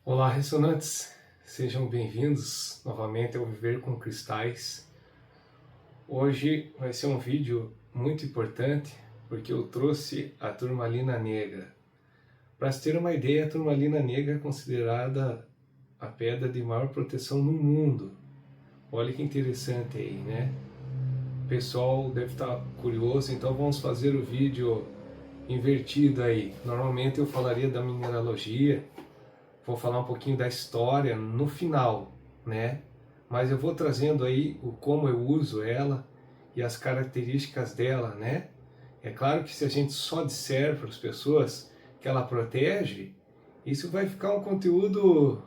Olá, ressonantes! Sejam bem-vindos novamente ao Viver com Cristais. Hoje vai ser um vídeo muito importante porque eu trouxe a turmalina negra. Para se ter uma ideia, a turmalina negra é considerada a pedra de maior proteção no mundo. Olha que interessante aí, né? O pessoal deve estar curioso, então vamos fazer o vídeo invertido aí. Normalmente eu falaria da mineralogia, vou falar um pouquinho da história no final, né? Mas eu vou trazendo aí o como eu uso ela e as características dela, né? É claro que se a gente só disser para as pessoas que ela protege, isso vai ficar um conteúdo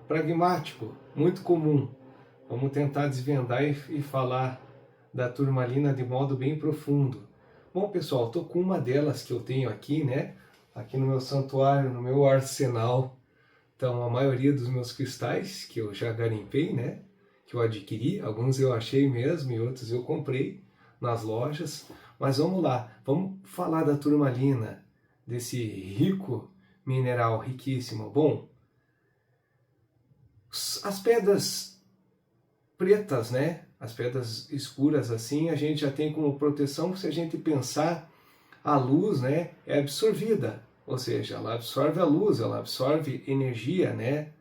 pragmático, muito comum. Vamos tentar desvendar e falar da turmalina de modo bem profundo. Bom, pessoal, estou com uma delas que eu tenho aqui, né? Aqui no meu santuário, no meu arsenal. Então, a maioria dos meus cristais, que eu já garimpei, né? Que eu adquiri, alguns eu achei mesmo e outros eu comprei nas lojas. Mas vamos lá, vamos falar da turmalina, desse rico mineral, riquíssimo. Bom, as pedras pretas, né? As pedras escuras assim, a gente já tem como proteção, se a gente pensar, a luz, né, é absorvida, ou seja, ela absorve a luz, ela absorve energia, né?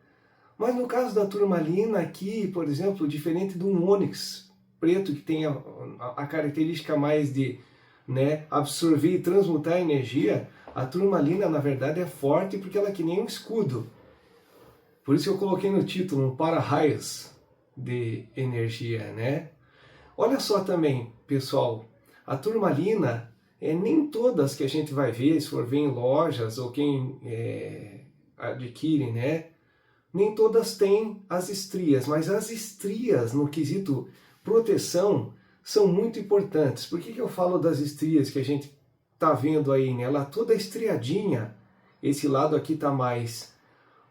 Mas no caso da turmalina aqui, por exemplo, diferente do ônix preto, que tem a característica mais de, né, absorver e transmutar energia, a turmalina na verdade é forte porque ela é que nem um escudo. Por isso eu coloquei no título um para-raios de energia, né? Olha só também, pessoal, a turmalina, nem todas que a gente vai ver, se for ver em lojas ou quem adquire, né? Nem todas têm as estrias, mas as estrias no quesito proteção são muito importantes. Por que eu falo das estrias que a gente está vendo aí, né? Ela toda estriadinha, esse lado aqui está mais.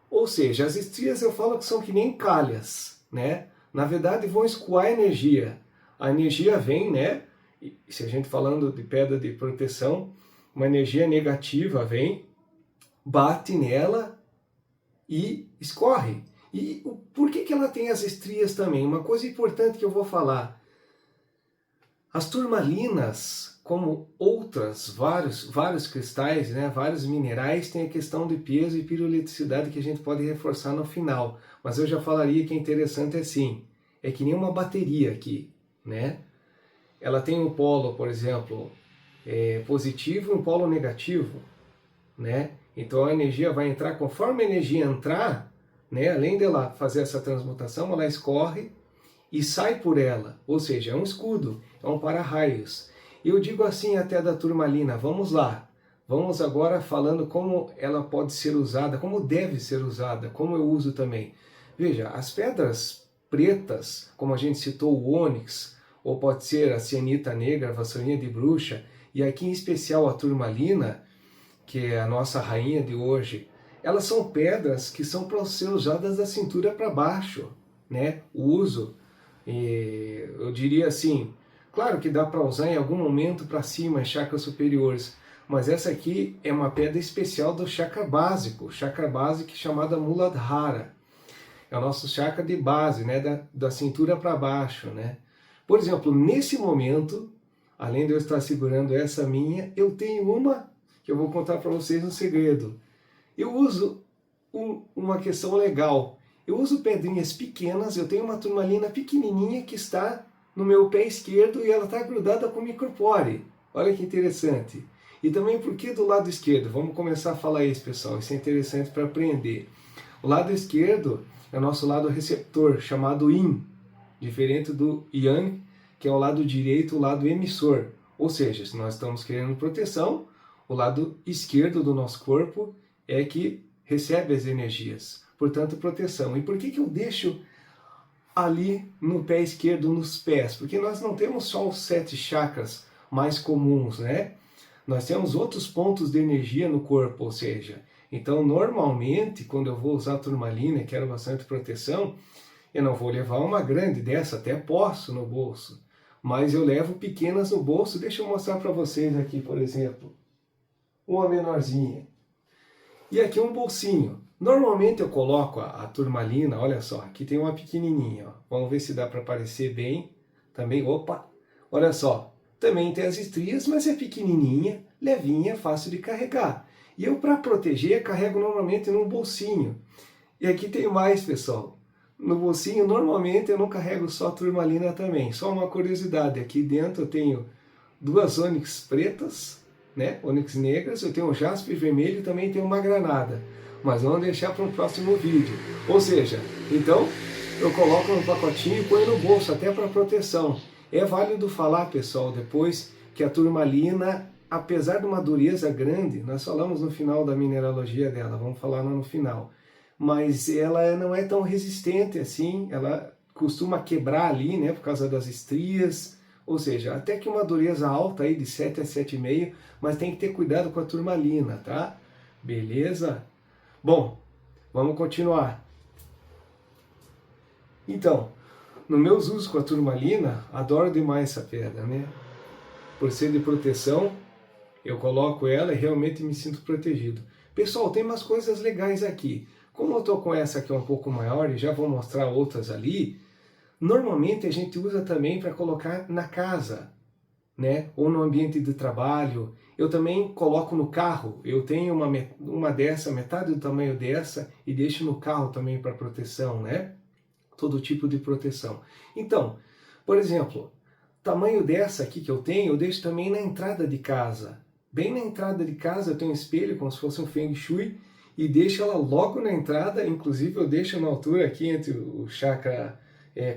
Ou seja, as estrias eu falo que são que nem calhas, né? Na verdade vão escoar energia. A energia vem, né? Se a gente falando de pedra de proteção, uma energia negativa vem, bate nela e escorre. E por que ela tem as estrias também? Uma coisa importante que eu vou falar. As turmalinas, como outras, vários cristais, né, vários minerais, tem a questão de peso e piroliticidade que a gente pode reforçar no final. Mas eu já falaria que é interessante assim, é que nem uma bateria aqui, né? Ela tem um polo, por exemplo, positivo e um polo negativo, né? Então a energia vai entrar, conforme a energia entrar, né, além dela fazer essa transmutação, ela escorre e sai por ela, ou seja, é um escudo, é um para-raios. Eu digo assim até da turmalina, vamos lá, vamos agora falando como ela pode ser usada, como deve ser usada, como eu uso também. Veja, as pedras pretas, como a gente citou o ônix, ou pode ser a cianita negra, a vassourinha de bruxa, e aqui em especial a turmalina, que é a nossa rainha de hoje, elas são pedras que são para ser usadas da cintura para baixo, né? O uso, eu diria assim, claro que dá para usar em algum momento para cima, em chakras superiores, mas essa aqui é uma pedra especial do chakra básico chamada Muladhara. É o nosso chakra de base, né? Da cintura para baixo, né? Por exemplo, nesse momento, além de eu estar segurando essa minha, eu tenho uma que eu vou contar para vocês um segredo. Eu uso uma questão legal. Eu uso pedrinhas pequenas, eu tenho uma turmalina pequenininha que está no meu pé esquerdo e ela está grudada com o micropore. Olha que interessante. E também por que do lado esquerdo? Vamos começar a falar isso, pessoal. Isso é interessante para aprender. O lado esquerdo é o nosso lado receptor, chamado Yin, diferente do Yang, que é o lado direito, o lado emissor. Ou seja, se nós estamos querendo proteção, o lado esquerdo do nosso corpo é que recebe as energias, portanto proteção. E por que eu deixo ali no pé esquerdo, nos pés? Porque nós não temos só os 7 chakras mais comuns, né? Nós temos outros pontos de energia no corpo, ou seja, então normalmente quando eu vou usar turmalina e quero bastante proteção, eu não vou levar uma grande dessa, até posso no bolso, mas eu levo pequenas no bolso. Deixa eu mostrar para vocês aqui, por exemplo, uma menorzinha. E aqui um bolsinho. Normalmente eu coloco a turmalina, olha só, aqui tem uma pequenininha, ó. Vamos ver se dá para aparecer bem. Também, opa, olha só, também tem as estrias, mas é pequenininha, levinha, fácil de carregar. E eu, para proteger, carrego normalmente num bolsinho. E aqui tem mais, pessoal. No bolsinho, normalmente eu não carrego só turmalina também. Só uma curiosidade, aqui dentro eu tenho duas ônix pretas, né? Ônix negras, eu tenho um jaspe vermelho e também tenho uma granada. Mas vamos deixar para um próximo vídeo. Ou seja, então eu coloco no pacotinho e ponho no bolso, até para proteção. É válido falar, pessoal, depois que a turmalina, apesar de uma dureza grande, nós falamos no final da mineralogia dela, vamos falar lá no final, mas ela não é tão resistente assim, ela costuma quebrar ali, né, por causa das estrias, ou seja, até que uma dureza alta aí de 7 a 7,5, mas tem que ter cuidado com a turmalina, tá? Beleza? Bom, vamos continuar. Então, nos meus usos com a turmalina, adoro demais essa pedra, né? Por ser de proteção, eu coloco ela e realmente me sinto protegido. Pessoal, tem umas coisas legais aqui. Como eu estou com essa aqui um pouco maior e já vou mostrar outras ali, normalmente a gente usa também para colocar na casa, né? Ou no ambiente de trabalho. Eu também coloco no carro. Eu tenho uma dessa, metade do tamanho dessa, e deixo no carro também para proteção, né? Todo tipo de proteção. Então, por exemplo, tamanho dessa aqui que eu tenho, eu deixo também na entrada de casa. Bem na entrada de casa eu tenho um espelho, como se fosse um Feng Shui, e deixo ela logo na entrada, inclusive eu deixo na altura aqui entre o chakra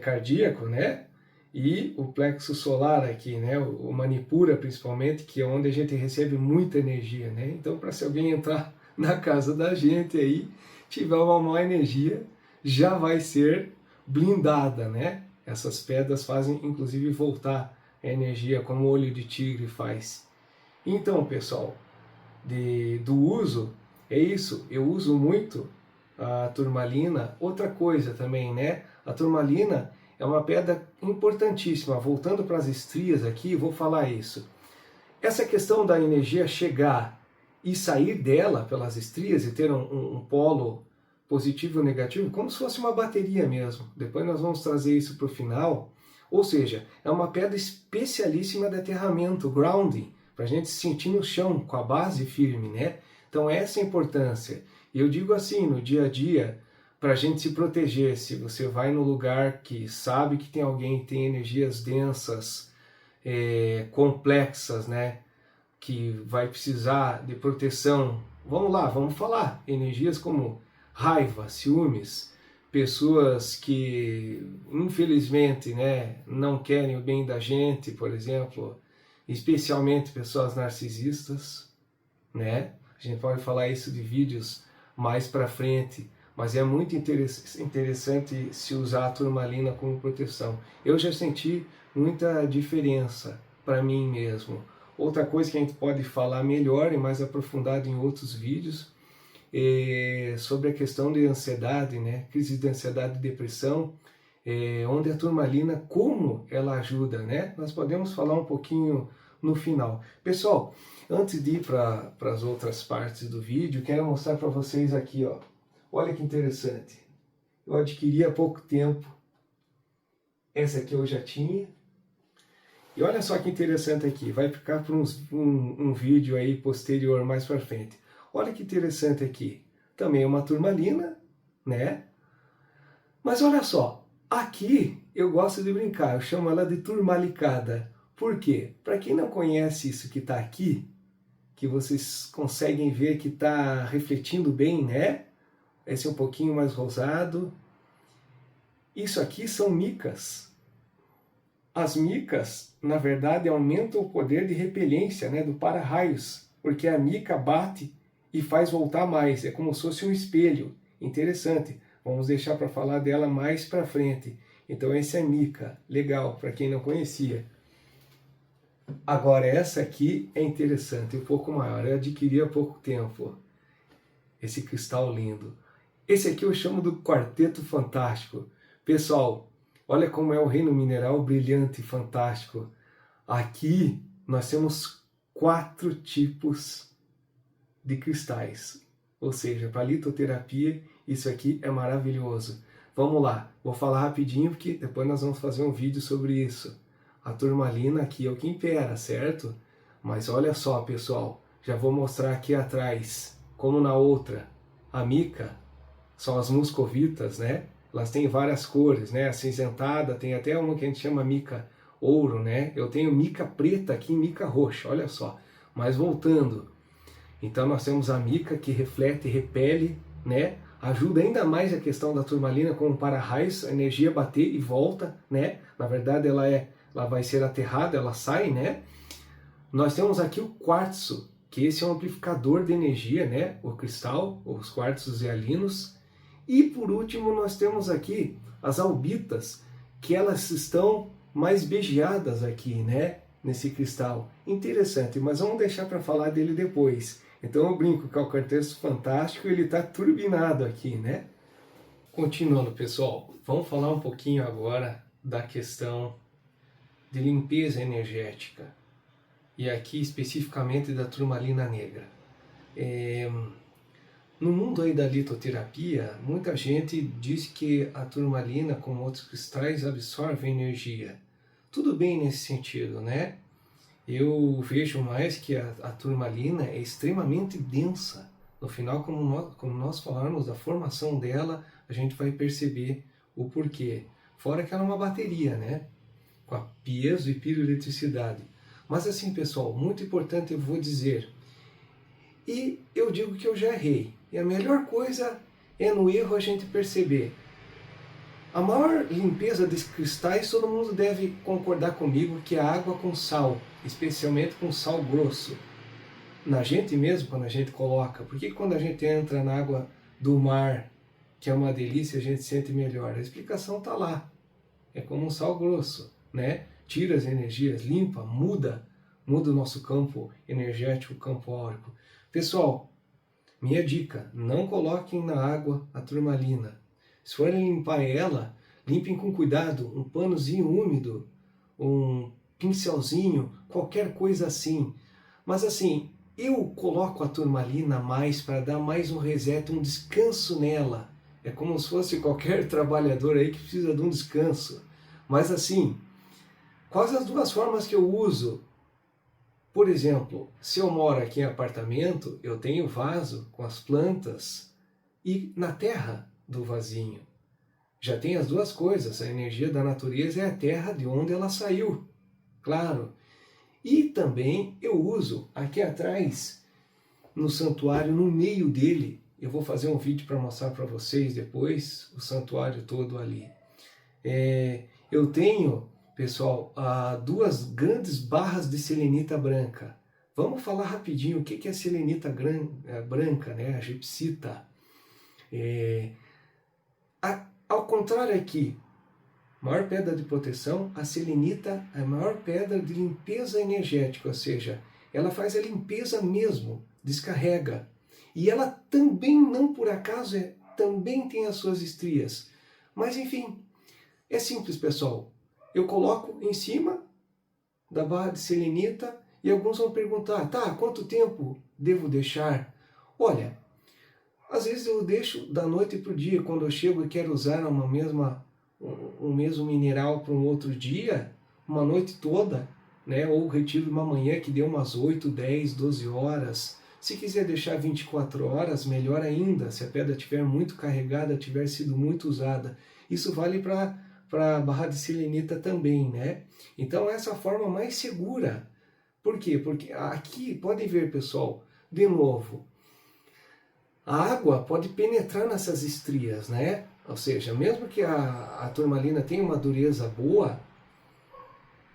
cardíaco, né? E o plexo solar aqui, né? O Manipura principalmente, que é onde a gente recebe muita energia, né? Então, para se alguém entrar na casa da gente aí, tiver uma má energia, já vai ser blindada, né? Essas pedras fazem inclusive voltar a energia, como o olho de tigre faz. Então, pessoal, do uso, é isso. Eu uso muito a turmalina. Outra coisa também, né? A turmalina é uma pedra importantíssima. Voltando para as estrias aqui, vou falar isso. Essa questão da energia chegar e sair dela pelas estrias e ter um polo positivo ou negativo, como se fosse uma bateria mesmo. Depois nós vamos trazer isso para o final. Ou seja, é uma pedra especialíssima de aterramento, grounding, para a gente se sentir no chão, com a base firme, né? Então essa é a importância. E eu digo assim, no dia a dia, para a gente se proteger, se você vai no lugar que sabe que tem alguém que tem energias densas, complexas, né? Que vai precisar de proteção. Vamos lá, vamos falar. Energias como raiva, ciúmes, pessoas que infelizmente, né, não querem o bem da gente, por exemplo, especialmente pessoas narcisistas, né? A gente pode falar isso de vídeos mais para frente, mas é muito interessante se usar a turmalina como proteção. Eu já senti muita diferença para mim mesmo. Outra coisa que a gente pode falar melhor e mais aprofundado em outros vídeos é sobre a questão de ansiedade, né? Crise de ansiedade e depressão, onde a turmalina, como ela ajuda, né? Nós podemos falar um pouquinho no final. Pessoal, antes de ir para as outras partes do vídeo, quero mostrar para vocês aqui, ó. Olha que interessante. Eu adquiri há pouco tempo. Essa aqui eu já tinha. E olha só que interessante aqui. Vai ficar para um vídeo aí posterior, mais para frente. Olha que interessante aqui. Também é uma turmalina, né? Mas olha só. Aqui eu gosto de brincar. Eu chamo ela de turmalicada. Por quê? Para quem não conhece isso que está aqui, que vocês conseguem ver que está refletindo bem, né? Esse é um pouquinho mais rosado. Isso aqui são micas. As micas, na verdade, aumentam o poder de repelência, né, do para-raios, porque a mica bate e faz voltar mais. É como se fosse um espelho. Interessante. Vamos deixar para falar dela mais para frente. Então essa é mica. Legal, para quem não conhecia. Agora essa aqui é interessante, um pouco maior. Eu adquiri há pouco tempo. Esse cristal lindo. Esse aqui eu chamo do quarteto fantástico. Pessoal, olha como é o reino mineral brilhante e fantástico. Aqui nós temos 4 tipos de cristais. Ou seja, para litoterapia, isso aqui é maravilhoso. Vamos lá, vou falar rapidinho porque depois nós vamos fazer um vídeo sobre isso. A turmalina aqui é o que impera, certo? Mas olha só, pessoal, já vou mostrar aqui atrás, como na outra, a mica, são as muscovitas, né? Elas têm várias cores, né? Acinzentada, tem até uma que a gente chama mica ouro, né? Eu tenho mica preta aqui e mica roxa, olha só. Mas voltando, então nós temos a mica que reflete e repele, né? Ajuda ainda mais a questão da turmalina como para-raios, a energia bater e volta, né? Na verdade ela vai ser aterrada, ela sai, né? Nós temos aqui o quartzo, que esse é um amplificador de energia, né? O cristal, os quartzos hialinos. E por último nós temos aqui as albitas, que elas estão mais begeadas aqui, né? Nesse cristal. Interessante, mas vamos deixar para falar dele depois. Então eu brinco que é um quarteto fantástico, ele está turbinado aqui, né? Continuando, pessoal, vamos falar um pouquinho agora da questão de limpeza energética. E aqui especificamente da turmalina negra. No mundo aí da litoterapia, muita gente diz que a turmalina, como outros cristais, absorve energia. Tudo bem nesse sentido, né? Eu vejo mais que a turmalina é extremamente densa. No final, como nós falarmos da formação dela, a gente vai perceber o porquê. Fora que ela é uma bateria, né? Com a piezo e piroeletricidade. Mas assim, pessoal, muito importante eu vou dizer. E eu digo que eu já errei. E a melhor coisa é no erro a gente perceber. A maior limpeza desses cristais, todo mundo deve concordar comigo, que é a água com sal, especialmente com sal grosso. Na gente mesmo, quando a gente coloca. Porque quando a gente entra na água do mar, que é uma delícia, a gente sente melhor? A explicação está lá. É como um sal grosso, né? Tira as energias, limpa, muda o nosso campo energético, o campo áurico. Pessoal, minha dica, não coloquem na água a turmalina. Se forem limpar ela, limpem com cuidado, um panozinho úmido, um pincelzinho, qualquer coisa assim. Mas assim, eu coloco a turmalina mais para dar mais um reset, um descanso nela. É como se fosse qualquer trabalhador aí que precisa de um descanso. Mas assim, quais as duas formas que eu uso? Por exemplo, se eu moro aqui em apartamento, eu tenho vaso com as plantas e na terra do vasinho. Já tem as duas coisas, a energia da natureza é a terra de onde ela saiu, claro. E também eu uso aqui atrás, no santuário, no meio dele, eu vou fazer um vídeo para mostrar para vocês depois, o santuário todo ali. Eu tenho, pessoal, duas grandes barras de selenita branca. Vamos falar rapidinho o que é a selenita branca, né? A gipsita. Ao contrário aqui, maior pedra de proteção, a selenita é a maior pedra de limpeza energética, ou seja, ela faz a limpeza mesmo, descarrega. E ela também, não por acaso, também tem as suas estrias. Mas enfim, é simples, pessoal. Eu coloco em cima da barra de selenita e alguns vão perguntar, tá, quanto tempo devo deixar? Olha, às vezes eu deixo da noite para o dia, quando eu chego e quero usar um mesmo mineral para um outro dia, uma noite toda, né? Ou retiro uma manhã que deu umas 8, 10, 12 horas. Se quiser deixar 24 horas, melhor ainda, se a pedra estiver muito carregada, tiver sido muito usada. Isso vale para a barra de selenita também, né? Então essa é a forma mais segura. Por quê? Porque aqui, podem ver, pessoal, de novo, a água pode penetrar nessas estrias, né? Ou seja, mesmo que a turmalina tenha uma dureza boa,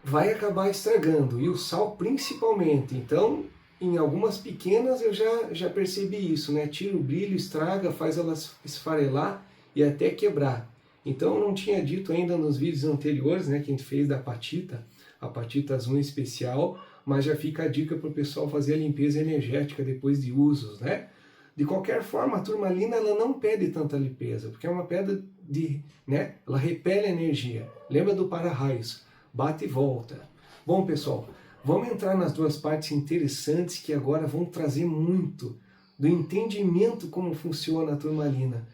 vai acabar estragando, e o sal principalmente. Então, em algumas pequenas eu já percebi isso, né? Tira o brilho, estraga, faz elas esfarelar e até quebrar. Então eu não tinha dito ainda nos vídeos anteriores, né, que a gente fez da apatita, a apatita azul especial, mas já fica a dica para o pessoal fazer a limpeza energética depois de usos, né? De qualquer forma, a turmalina ela não pede tanta limpeza, porque é uma pedra né? Ela repele a energia. Lembra do para-raios? Bate e volta. Bom, pessoal, vamos entrar nas duas partes interessantes que agora vão trazer muito do entendimento como funciona a turmalina.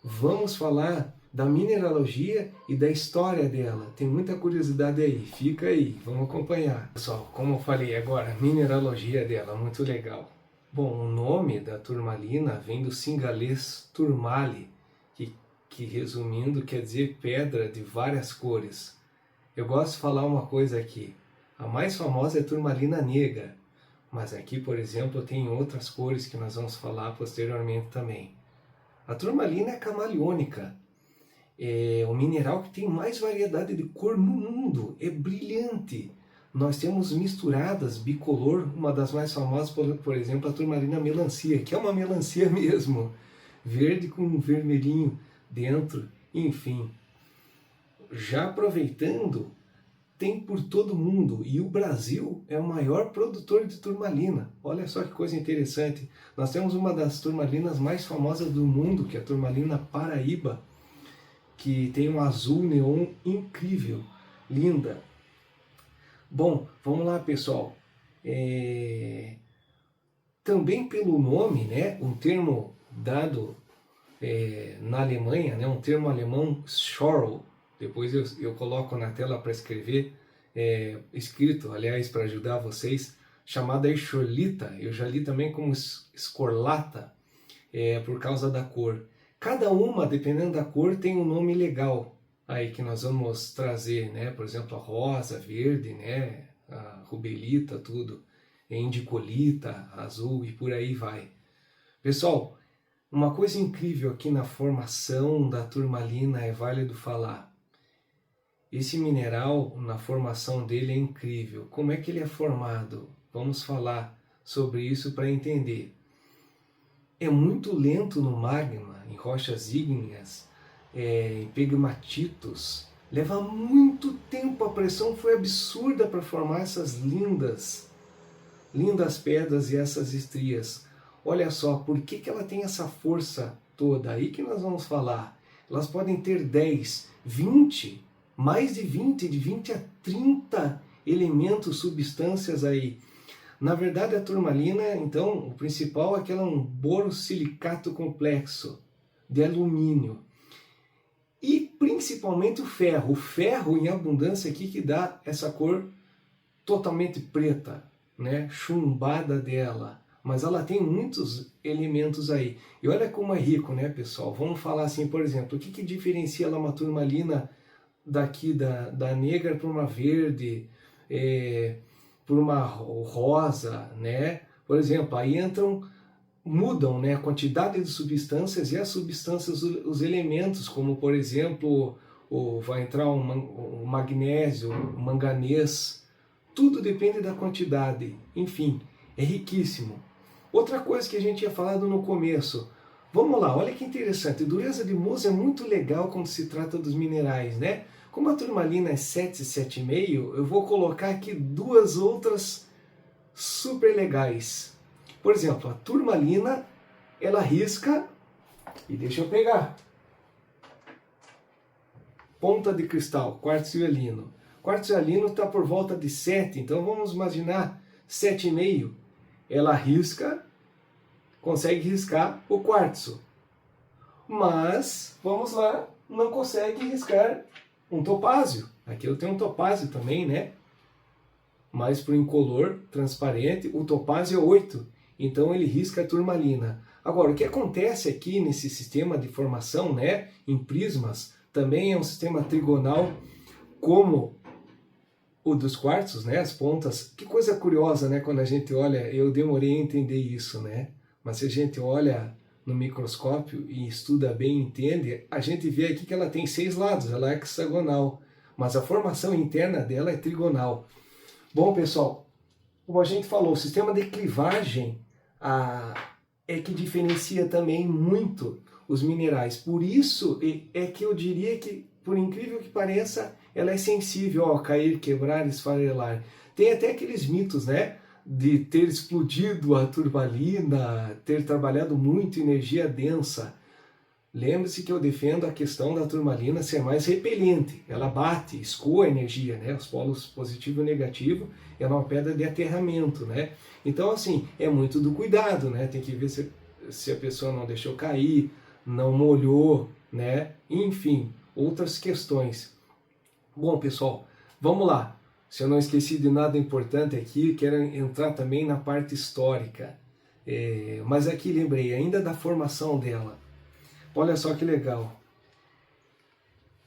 Vamos falar da mineralogia e da história dela. Tem muita curiosidade aí, fica aí, vamos acompanhar. Pessoal, como eu falei agora, a mineralogia dela, muito legal. Bom, o nome da turmalina vem do singalês turmali, que resumindo quer dizer pedra de várias cores. Eu gosto de falar uma coisa aqui, a mais famosa é a turmalina negra, mas aqui, por exemplo, tem outras cores que nós vamos falar posteriormente também. A turmalina é camaleônica, é o mineral que tem mais variedade de cor no mundo, é brilhante. Nós temos misturadas, bicolor, uma das mais famosas, por exemplo, a turmalina melancia, que é uma melancia mesmo, verde com um vermelhinho dentro, enfim. Já aproveitando, tem por todo mundo, e o Brasil é o maior produtor de turmalina. Olha só que coisa interessante. Nós temos uma das turmalinas mais famosas do mundo, que é a turmalina Paraíba, que tem um azul neon incrível, linda. Bom, vamos lá, pessoal. Também pelo nome, né, um termo dado na Alemanha, né, um termo alemão, Schorl, depois eu coloco na tela para escrever, escrito, aliás, para ajudar vocês, chamada Escholita, eu já li também como escorlata, por causa da cor. Cada uma, dependendo da cor, tem um nome legal aí que nós vamos trazer, né? Por exemplo, a rosa, verde, né? A rubelita, tudo, indicolita, azul e por aí vai. Pessoal, uma coisa incrível aqui na formação da turmalina é válido falar. Esse mineral, na formação dele, é incrível. Como é que ele é formado? Vamos falar sobre isso para entender. É muito lento no magma, em rochas ígneas, em pegmatitos. Leva muito tempo, a pressão foi absurda para formar essas lindas pedras e essas estrias. Olha só, por que ela tem essa força toda? Aí que nós vamos falar. Elas podem ter 10, 20, mais de 20 a 30 elementos, substâncias aí. Na verdade, a turmalina, então, o principal é que ela é um borosilicato complexo de alumínio. E principalmente o ferro em abundância aqui que dá essa cor totalmente preta, né, chumbada dela. Mas ela tem muitos elementos aí. E olha como é rico, né, pessoal? Vamos falar assim, por exemplo, o que diferencia ela, uma turmalina daqui da negra para uma verde, por uma rosa, né? Por exemplo, aí mudam, né, a quantidade de substâncias e as substâncias, os elementos, como por exemplo, vai entrar o magnésio, o manganês, tudo depende da quantidade, enfim, é riquíssimo. Outra coisa que a gente tinha falado no começo, vamos lá, olha que interessante, dureza de Mohs é muito legal quando se trata dos minerais, né? Como a turmalina é 7, 7,5, eu vou colocar aqui duas outras super legais. Por exemplo, a turmalina, ela risca, e deixa eu pegar, ponta de cristal, quartzo hialino. Quartzo hialino está por volta de 7, então vamos imaginar 7,5. Ela risca, consegue riscar o quartzo. Mas, vamos lá, não consegue riscar um topázio. Aqui eu tenho um topázio também, né? Mais para o incolor, transparente, o topázio é 8. Então ele risca a turmalina. Agora, o que acontece aqui nesse sistema de formação, né, em prismas, também é um sistema trigonal como o dos quartzos, né, as pontas. Que coisa curiosa, né, quando a gente olha, eu demorei a entender isso, né? Mas se a gente olha no microscópio e estuda bem e entende, a gente vê aqui que ela tem 6 lados, ela é hexagonal, mas a formação interna dela é trigonal. Bom, pessoal, como a gente falou, o sistema de clivagem é que diferencia também muito os minerais. Por isso é que eu diria que, por incrível que pareça, ela é sensível ao cair, quebrar, esfarelar. Tem até aqueles mitos, né, de ter explodido a turmalina, ter trabalhado muito energia densa. Lembre-se que eu defendo a questão da turmalina ser mais repelente. Ela bate, escoa a energia, né? Os polos positivo e negativo, ela é uma pedra de aterramento, né? Então, assim, é muito do cuidado, né? Tem que ver se se a pessoa não deixou cair, não molhou, né? Enfim, outras questões. Bom, pessoal, vamos lá. Se eu não esqueci de nada importante aqui, quero entrar também na parte histórica. Mas aqui lembrei ainda da formação dela. Olha só que legal.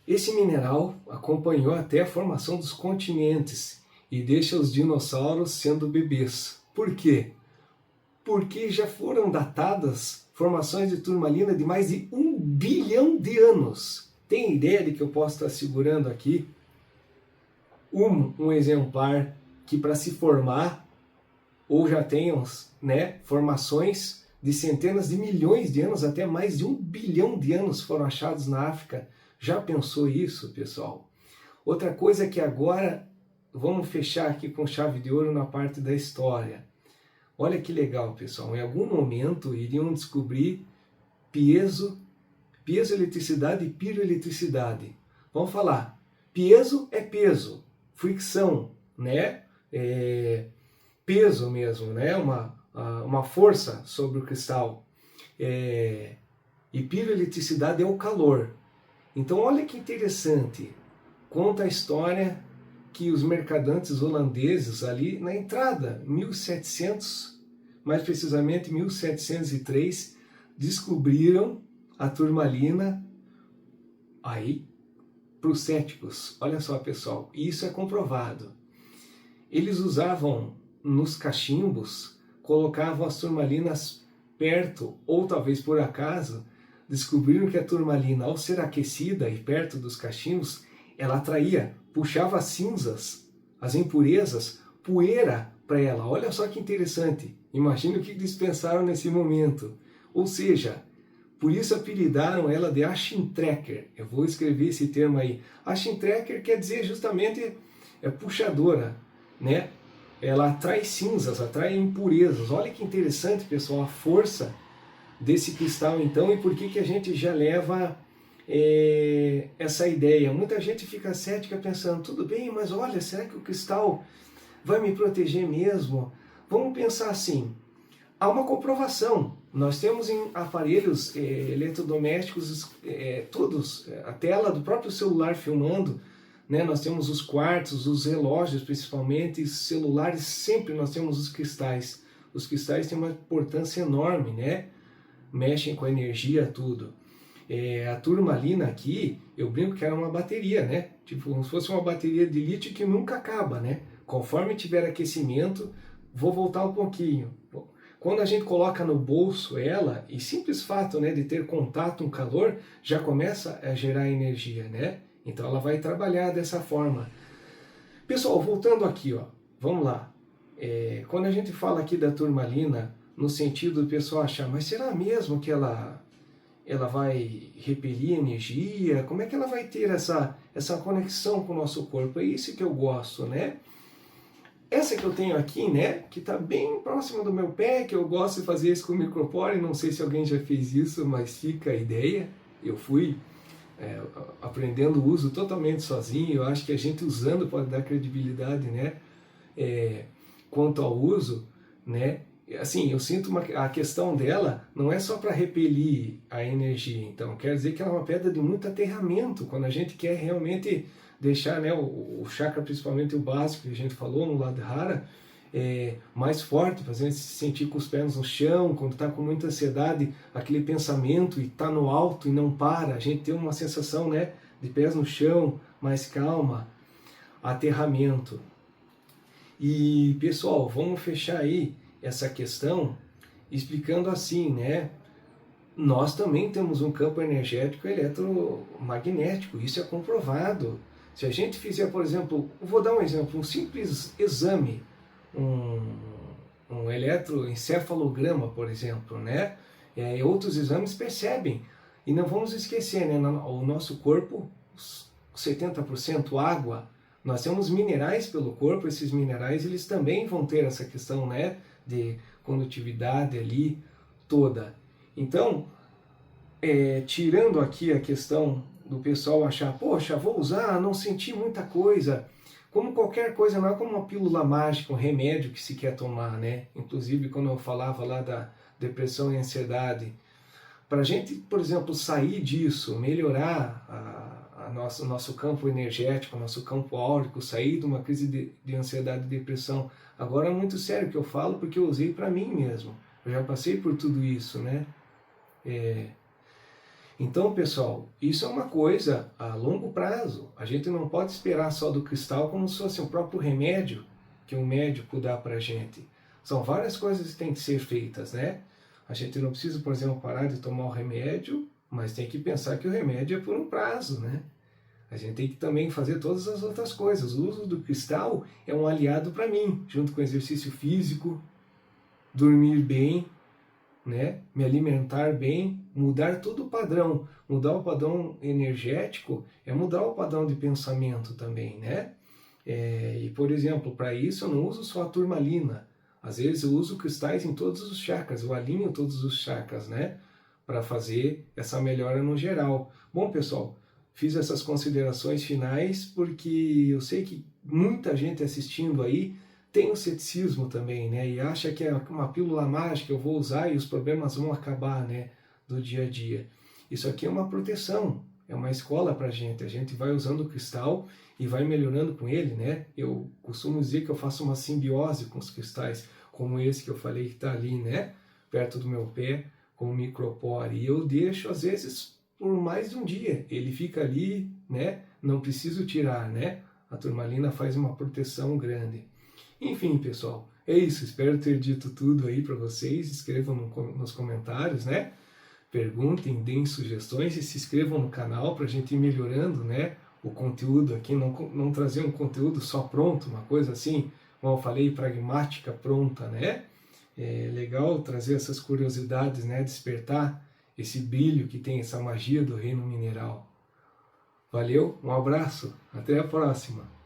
Esse mineral acompanhou até a formação dos continentes e deixa os dinossauros sendo bebês. Por quê? Porque já foram datadas formações de turmalina de mais de 1 bilhão de anos. Tem ideia de que eu posso estar segurando aqui um exemplar que para se formar, ou já tenham, né, formações de centenas de milhões de anos, até mais de 1 bilhão de anos foram achados na África. Já pensou isso, pessoal? Outra coisa é que agora vamos fechar aqui com chave de ouro na parte da história. Olha que legal, pessoal. Em algum momento iriam descobrir piezoeletricidade e piroeletricidade. Vamos falar. Piezo é peso, fricção, né? Peso mesmo, né? Uma força sobre o cristal. E piroeletricidade é o calor. Então olha que interessante, conta a história que os mercadantes holandeses ali na entrada, 1700, mais precisamente 1703, descobriram a turmalina aí para os céticos. Olha só, pessoal, isso é comprovado. Eles usavam nos cachimbos, colocavam as turmalinas perto, ou talvez por acaso, descobriram que a turmalina, ao ser aquecida e perto dos cachimbos, ela atraía, puxava as cinzas, as impurezas, poeira para ela. Olha só que interessante. Imagina o que eles pensaram nesse momento. Ou seja, por isso apelidaram ela de Aschentrecker. Eu vou escrever esse termo aí. Aschentrecker quer dizer justamente puxadora, né? Ela atrai cinzas, atrai impurezas. Olha que interessante, pessoal, a força desse cristal, então, e por que a gente já leva essa ideia. Muita gente fica cética pensando, tudo bem, mas olha, será que o cristal vai me proteger mesmo? Vamos pensar assim, há uma comprovação. Nós temos em aparelhos eletrodomésticos, todos, a tela do próprio celular filmando, né? Nós temos os quartos, os relógios principalmente, os celulares, sempre nós temos os cristais. Os cristais têm uma importância enorme, né? Mexem com a energia, tudo. A turmalina aqui, eu brinco que era uma bateria, né? Tipo, como se fosse uma bateria de lítio que nunca acaba, né? Conforme tiver aquecimento, vou voltar um pouquinho. Quando a gente coloca no bolso ela, e simples fato, né, de ter contato, um calor, já começa a gerar energia, né? Então ela vai trabalhar dessa forma. Pessoal, voltando aqui, ó, vamos lá. Quando a gente fala aqui da turmalina, no sentido do pessoal achar, mas será mesmo que ela vai repelir energia? Como é que ela vai ter essa conexão com o nosso corpo? É isso que eu gosto, né? Essa que eu tenho aqui, né, que está bem próxima do meu pé, que eu gosto de fazer isso com o micropore, não sei se alguém já fez isso, mas fica a ideia. Eu fui aprendendo o uso totalmente sozinho, eu acho que a gente usando pode dar credibilidade, né, quanto ao uso, né. Assim, eu sinto a questão dela não é só para repelir a energia, então quer dizer que ela é uma pedra de muito aterramento, quando a gente quer realmente deixar, né, o chakra, principalmente o básico que a gente falou no Ladhara, mais forte, fazendo se sentir com os pés no chão, quando está com muita ansiedade, aquele pensamento e está no alto e não para, a gente tem uma sensação, né, de pés no chão, mais calma, aterramento. E pessoal, vamos fechar aí essa questão explicando assim, né? Nós também temos um campo energético eletromagnético, isso é comprovado. Se a gente fizer, por exemplo, vou dar um exemplo, um simples exame, um eletroencefalograma, por exemplo, né? Outros exames percebem. E não vamos esquecer, né? O nosso corpo, 70% água, nós temos minerais pelo corpo, esses minerais eles também vão ter essa questão, né, de condutividade ali toda. Então, tirando aqui a questão do pessoal achar, poxa, vou usar, não senti muita coisa. Como qualquer coisa, não é como uma pílula mágica, um remédio que se quer tomar, né? Inclusive, quando eu falava lá depressão e ansiedade. Para a gente, por exemplo, sair disso, melhorar o nosso campo energético, o nosso campo áurico, sair de uma crise de ansiedade e depressão. Agora é muito sério que eu falo, porque eu usei para mim mesmo. Eu já passei por tudo isso, né? Então, pessoal, isso é uma coisa a longo prazo. A gente não pode esperar só do cristal como se fosse um próprio remédio que um médico dá para a gente. São várias coisas que têm que ser feitas, né? A gente não precisa, por exemplo, parar de tomar o remédio, mas tem que pensar que o remédio é por um prazo, né? A gente tem que também fazer todas as outras coisas. O uso do cristal é um aliado para mim, junto com exercício físico, dormir bem, né? Me alimentar bem, mudar todo o padrão. Mudar o padrão energético é mudar o padrão de pensamento também, né? E, por exemplo, para isso eu não uso só a turmalina. Às vezes eu uso cristais em todos os chakras, eu alinho todos os chakras, né? Para fazer essa melhora no geral. Bom, pessoal, fiz essas considerações finais porque eu sei que muita gente assistindo aí tem o ceticismo também, né? E acha que é uma pílula mágica, eu vou usar e os problemas vão acabar, né? Do dia a dia. Isso aqui é uma proteção, é uma escola para a gente vai usando o cristal e vai melhorando com ele, né? Eu costumo dizer que eu faço uma simbiose com os cristais, como esse que eu falei que está ali, né? Perto do meu pé, com o micropore. E eu deixo, às vezes, por mais de um dia. Ele fica ali, né? Não preciso tirar, né? A turmalina faz uma proteção grande. Enfim, pessoal, é isso. Espero ter dito tudo aí para vocês. Escrevam nos comentários, né? Perguntem, deem sugestões e se inscrevam no canal para a gente ir melhorando, né? O conteúdo aqui, não trazer um conteúdo só pronto, uma coisa assim, como eu falei, pragmática, pronta, né? É legal trazer essas curiosidades, né? Despertar esse brilho que tem essa magia do reino mineral. Valeu, um abraço, até a próxima!